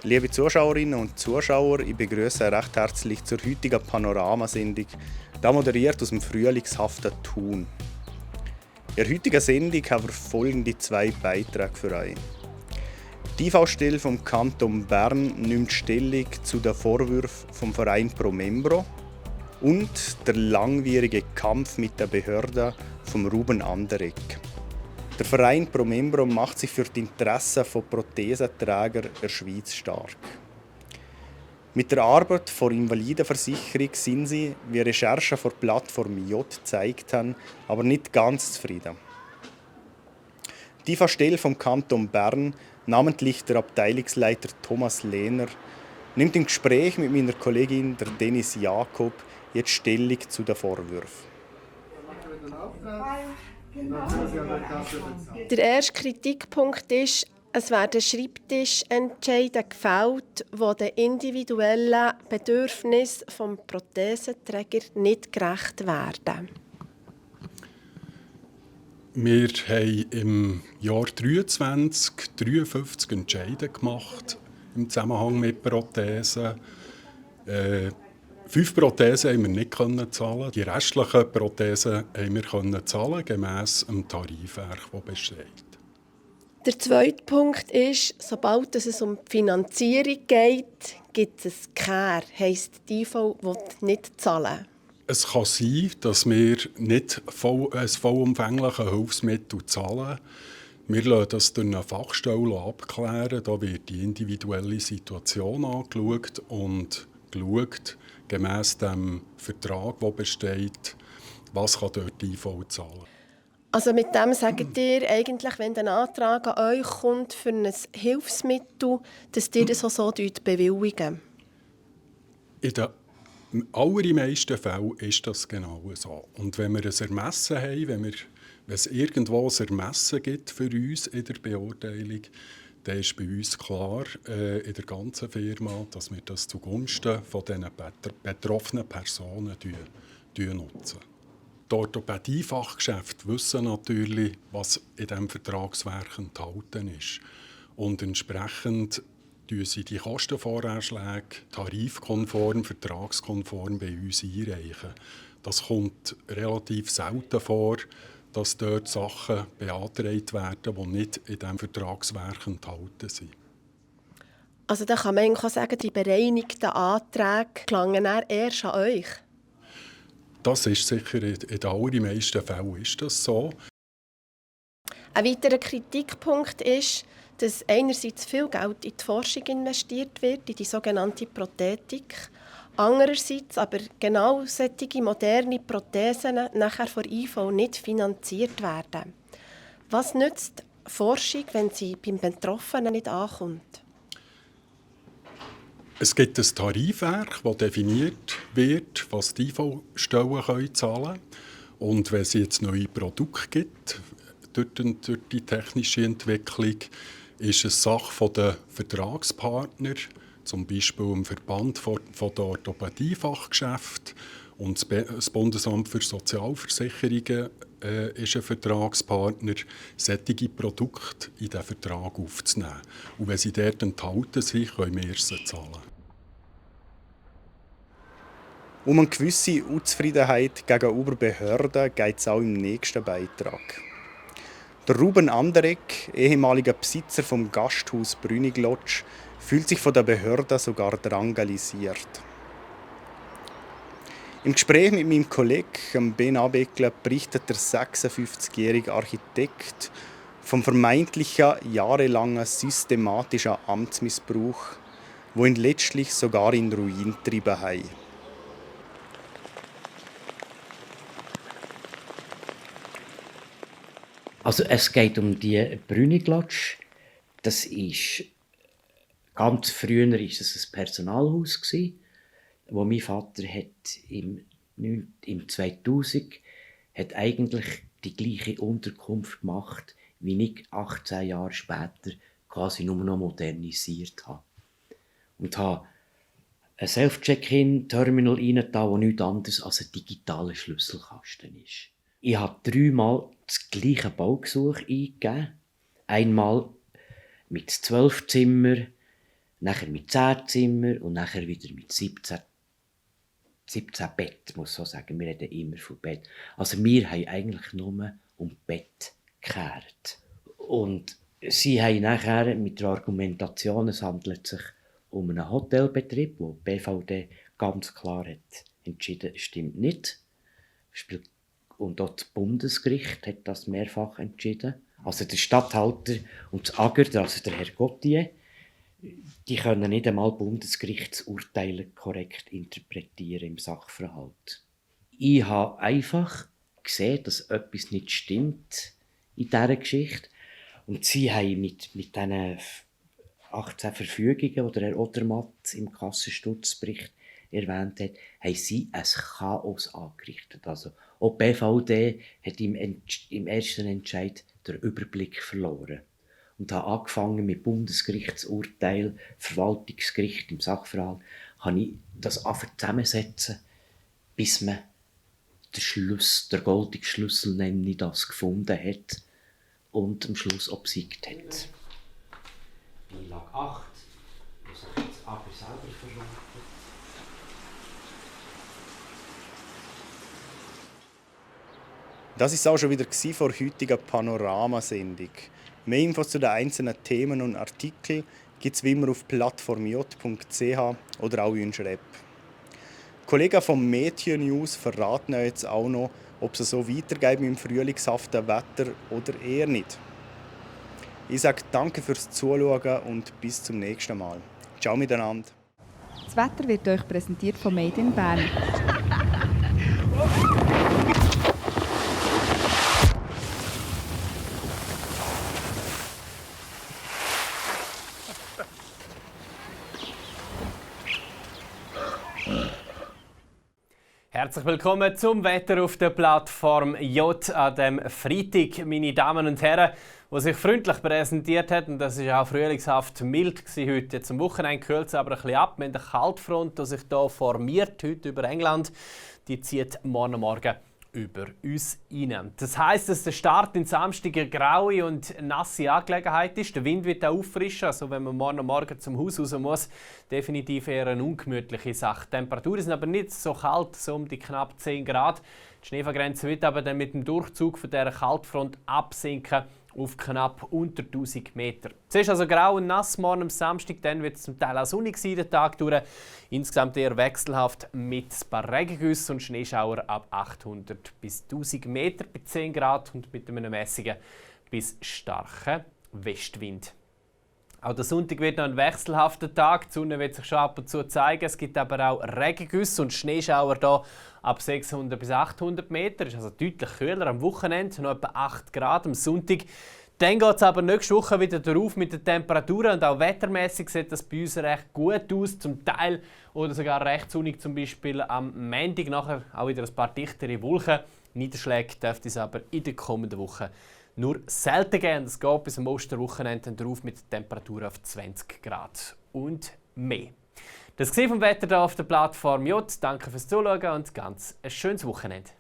Liebe Zuschauerinnen und Zuschauer, ich begrüße Sie recht herzlich zur heutigen Panoramasendung, da moderiert aus dem frühlingshaften Thun. In der heutigen Sendung haben wir folgende 2 Beiträge für euch. Die IV-Stelle vom Kanton Bern nimmt Stellung zu den Vorwürfen vom Verein Pro Membro und der langwierige Kampf mit der Behörde von Ruben Anderegg. Der Verein Pro Membro macht sich für die Interessen von Prothesenträgern in der Schweiz stark. Mit der Arbeit der Invalidenversicherung sind sie, wie Recherchen von der Plattform J gezeigt haben, aber nicht ganz zufrieden. Die IV-Stelle vom Kanton Bern, namentlich der Abteilungsleiter Thomas Lehner, nimmt im Gespräch mit meiner Kollegin der Dennis Jakob jetzt Stellung zu den Vorwürfen. Der erste Kritikpunkt ist, es werden Schreibtischentscheide gefällt, die den individuellen Bedürfnissen des Prothesenträgers nicht gerecht werden. Wir haben im Jahr 23 Entscheide gemacht im Zusammenhang mit Prothesen. 5 Prothesen haben wir nicht zahlen. Die restlichen Prothesen haben wir zahlen, gemäss dem Tarifwerk, das besteht. Der zweite Punkt ist, sobald es um die Finanzierung geht, gibt es Kehr, heisst die IV will nicht zahlen. Es kann sein, dass wir nicht ein vollumfängliches Hilfsmittel zahlen. Wir lassen das durch eine Fachstelle abklären. Da wird die individuelle Situation angeschaut und geschaut, gemäss dem Vertrag, der besteht, was kann dort die IV zahlen. Also mit dem sagt ihr eigentlich, wenn ein Antrag an euch kommt für ein Hilfsmittel, dass ihr das auch so bewilligen? In den allermeisten Fällen ist das genau so. Und wenn wir ein Ermessen haben, wenn es irgendwo ein Ermessen gibt für uns in der Beurteilung, dann ist bei uns klar in der ganzen Firma, dass wir das zugunsten von diesen betroffenen Personen nutzen. Die Orthopädie-Fachgeschäfte wissen natürlich, was in diesem Vertragswerk enthalten ist. Und entsprechend reichen sie die Kostenvoranschläge tarifkonform, vertragskonform bei uns einreichen. Das kommt relativ selten vor, dass dort Sachen beantragt werden, die nicht in diesem Vertragswerk enthalten sind. Also da kann man eigentlich auch sagen, die bereinigten Anträge gelangen erst an euch? Das ist sicher, in den allermeisten Fällen ist das so. Ein weiterer Kritikpunkt ist, dass einerseits viel Geld in die Forschung investiert wird, in die sogenannte Prothetik. Andererseits aber genau solche moderne Prothesen nachher von IV nicht finanziert werden. Was nützt Forschung, wenn sie beim Betroffenen nicht ankommt? Es gibt ein Tarifwerk, das definiert wird, was die IV-Stellen zahlen können. Und wenn es jetzt neue Produkte gibt, durch die technische Entwicklung, ist es Sache der Vertragspartner, zum Beispiel im Verband von der Orthopädie-Fachgeschäfte und das Bundesamt für Sozialversicherungen ist ein Vertragspartner, solche Produkte in diesen Vertrag aufzunehmen. Und wenn sie dort enthalten sind, können wir sie zahlen. Um eine gewisse Unzufriedenheit gegenüber Behörden geht es auch im nächsten Beitrag. Der Ruben Anderegg, ehemaliger Besitzer vom Gasthaus Brüniglotsch, fühlt sich von der Behörde sogar drangalisiert. Im Gespräch mit meinem Kollegen Ben Abeckler berichtet der 56-jährige Architekt vom vermeintlichen jahrelangen systematischen Amtsmissbrauch, wo ihn letztlich sogar in Ruin getrieben hat. Also es geht um die Brüniglotsch. Das ist ganz früher ist es ein Personalhaus gsi, wo mein Vater hat im 2000 hat eigentlich die gleiche Unterkunft gemacht, wie ich 18 Jahre später quasi nur noch modernisiert habe. Und habe ein Self-Check-In-Terminal rein, wo nichts anderes als ein digitaler Schlüsselkasten ist. Ich habe 3-mal das gleiche Baugesuch eingegeben. Einmal mit 12 Zimmern, nachher mit 10 Zimmern und nachher wieder mit 17 Bett, muss ich so sagen. Wir reden immer von Bett. Also wir haben eigentlich nur um Bett gekehrt. Und sie haben nachher mit der Argumentation, es handelt sich um einen Hotelbetrieb, wo die BVD ganz klar hat entschieden, stimmt nicht. Und auch das Bundesgericht hat das mehrfach entschieden. Also der Statthalter und das AGR, also der Herr Gauthier, die können nicht einmal Bundesgerichtsurteile korrekt interpretieren im Sachverhalt. Ich habe einfach gesehen, dass etwas nicht stimmt in dieser Geschichte. Und sie haben mit diesen 18 Verfügungen, die Herr Odermatt im Kassenstutzbericht erwähnt hat, haben sie ein Chaos angerichtet. Also auch die BVD hat im ersten Entscheid den Überblick verloren. Und habe angefangen mit Bundesgerichtsurteil, Verwaltungsgericht im Sachverhalt, habe ich das zusammensetzen, bis man der goldene Schlüssel nämlich das gefunden hat und am Schluss obsiegt hat. Beilage 8, was sich jetzt aber selber verraten. Das ist auch schon wieder vor der heutigen Panoramasendung. Mehr Infos zu den einzelnen Themen und Artikeln gibt es wie immer auf plattformj.ch oder auch in unserer App. Die Kollegen vom Meteo News verraten euch jetzt auch noch, ob es so weitergeht mit dem frühlingshaften Wetter oder eher nicht. Ich sage danke fürs Zuschauen und bis zum nächsten Mal. Ciao miteinander. Das Wetter wird euch präsentiert von Made in Bern. Herzlich willkommen zum Wetter auf der Plattform J an dem Freitag, meine Damen und Herren, die sich freundlich präsentiert hat. Und das war auch frühlingshaft mild heute. Zum Wochenende kühlt es aber ein bisschen ab. Wir haben eine Kaltfront, die sich hier formiert heute über England. Die zieht morgen über uns rein. Das heisst, dass der Start in Samstag eine graue und nasse Angelegenheit ist. Der Wind wird auch auffrischen, also wenn man morgen zum Haus raus muss, definitiv eher eine ungemütliche Sache. Die Temperaturen sind aber nicht so kalt, so um die knapp 10 Grad. Die Schneefallgrenze wird aber dann mit dem Durchzug von dieser Kaltfront absinken auf knapp unter 1000 Meter. Es ist also grau und nass morgen am Samstag, dann wird es zum Teil auch sonnig sein, den Tag durch. Insgesamt eher wechselhaft mit ein paar Regengüssen und Schneeschauer ab 800 bis 1000 Meter bei 10 Grad und mit einem mäßigen bis starken Westwind. Auch der Sonntag wird noch ein wechselhafter Tag. Die Sonne wird sich schon ab und zu zeigen. Es gibt aber auch Regengüsse und Schneeschauer hier ab 600 bis 800 Meter. Das ist also deutlich kühler am Wochenende, noch etwa 8 Grad am Sonntag. Dann geht es aber nächste Woche wieder darauf mit den Temperaturen und auch wettermäßig sieht das bei uns recht gut aus, zum Teil oder sogar recht sonnig, zum Beispiel am Montag, nachher auch wieder ein paar dichtere Wolken. Niederschläge dürfte es aber in der kommenden Woche nur selten geben. Es geht bis am Osterwochenende darauf mit Temperaturen auf 20 Grad und mehr. Das war vom Wetter hier auf der Plattform J. Danke fürs Zuschauen und ganz ein schönes Wochenende.